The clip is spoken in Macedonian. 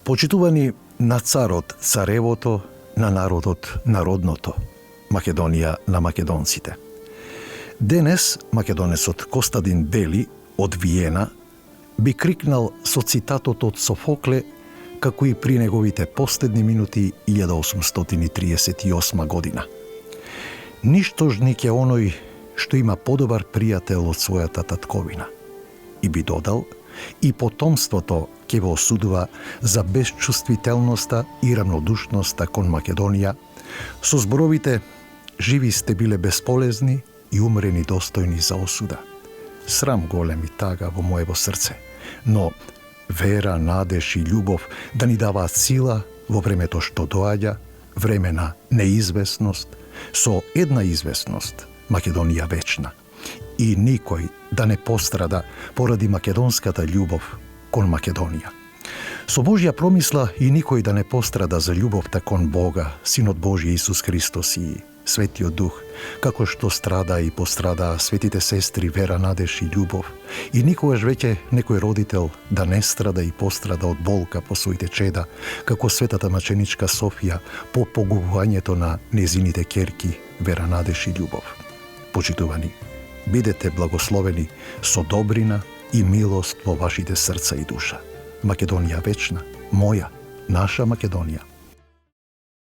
Почитувани на царот царевото, на народот народното, Македонија на македонците. Денес македонецот Костадин Бели од Виена би крикнал со цитатот од Софокле, како и при неговите последни минути 1838 година. Ништожник е оној што има подобар пријател од својата татковина. И би додал, и потомството ќе го осудува за безчувствителноста и равнодушноста кон Македонија, со зборовите «Живи сте биле безполезни и умрени достојни за осуда». Срам голем и тага во моево срце, но вера, надеж и љубов да ни даваат сила во времето што доаѓа, време на неизвестност, со една известност, Македонија вечна. И никој да не пострада поради македонската љубов кон Македонија. Со Божја промисла и никој да не пострада за љубовта кон Бога, Синот Божји Исус Христос и Светиот Дух, како што страда и пострада светите сестри вера, надеж и љубов. И никогаш веќе некој родител да не страда и пострада од болка по своите чеда, како светата маченичка Софија по погубувањето на незините ќерки вера, надеж и љубов. Почитувани, бидете благословени со добрина и милост во вашите срца и душа. Македонија вечна, моја, наша Македонија.